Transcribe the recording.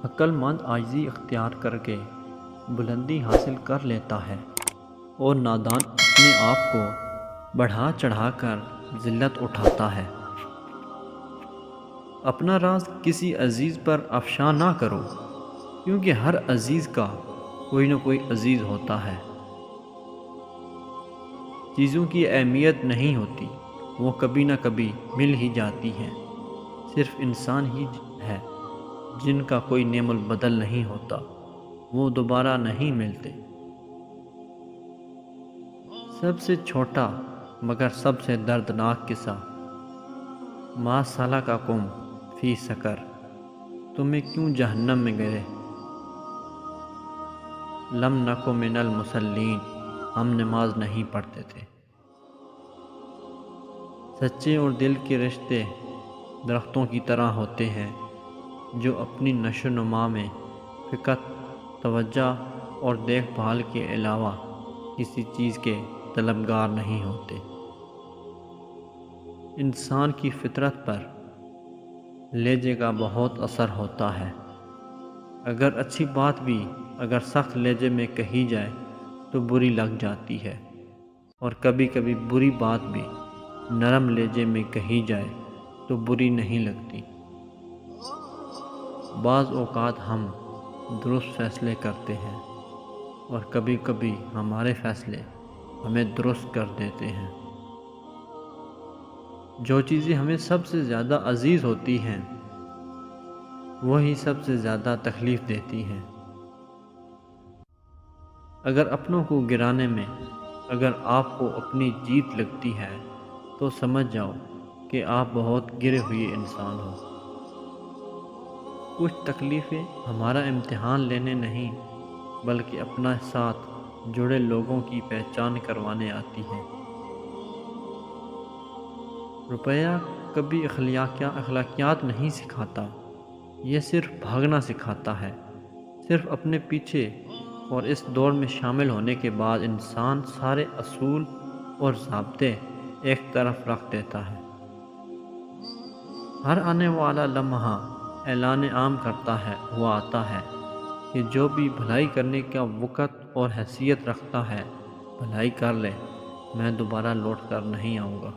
عقل مند عاجزی اختیار کر کے بلندی حاصل کر لیتا ہے اور نادان اپنے آپ کو بڑھا چڑھا کر ذلت اٹھاتا ہے۔ اپنا راز کسی عزیز پر افشا نہ کرو، کیونکہ ہر عزیز کا کوئی نہ کوئی عزیز ہوتا ہے۔ چیزوں کی اہمیت نہیں ہوتی، وہ کبھی نہ کبھی مل ہی جاتی ہیں۔ صرف انسان ہی ہے جن کا کوئی نعم البدل نہیں ہوتا، وہ دوبارہ نہیں ملتے۔ سب سے چھوٹا مگر سب سے دردناک قصہ۔ ما سلککم فی سقر، تمہیں کیوں جہنم میں گئے؟ لم نک من المصلین، ہم نماز نہیں پڑھتے تھے۔ سچے اور دل کے رشتے درختوں کی طرح ہوتے ہیں جو اپنی نشو و نما میں فقط توجہ اور دیکھ بھال کے علاوہ کسی چیز کے طلبگار نہیں ہوتے۔ انسان کی فطرت پر لہجے کا بہت اثر ہوتا ہے۔ اگر اچھی بات بھی اگر سخت لہجے میں کہی جائے تو بری لگ جاتی ہے، اور کبھی کبھی بری بات بھی نرم لہجے میں کہی جائے تو بری نہیں لگتی۔ بعض اوقات ہم درست فیصلے کرتے ہیں اور کبھی کبھی ہمارے فیصلے ہمیں درست کر دیتے ہیں۔ جو چیزیں ہمیں سب سے زیادہ عزیز ہوتی ہیں وہی سب سے زیادہ تکلیف دیتی ہیں۔ اگر اپنوں کو گرانے میں اگر آپ کو اپنی جیت لگتی ہے تو سمجھ جاؤ کہ آپ بہت گرے ہوئے انسان ہو۔ کچھ تکلیفیں ہمارا امتحان لینے نہیں بلکہ اپنا ساتھ جڑے لوگوں کی پہچان کروانے آتی ہیں۔ روپیہ کبھی اخلاقیات نہیں سکھاتا، یہ صرف بھاگنا سکھاتا ہے۔ صرف اپنے پیچھے، اور اس دور میں شامل ہونے کے بعد انسان سارے اصول اور ضابطے ایک طرف رکھ دیتا ہے۔ ہر آنے والا لمحہ اعلان عام کرتا ہے ہوا آتا ہے کہ جو بھی بھلائی کرنے کا وقت اور حیثیت رکھتا ہے بھلائی کر لے، میں دوبارہ لوٹ کر نہیں آؤں گا۔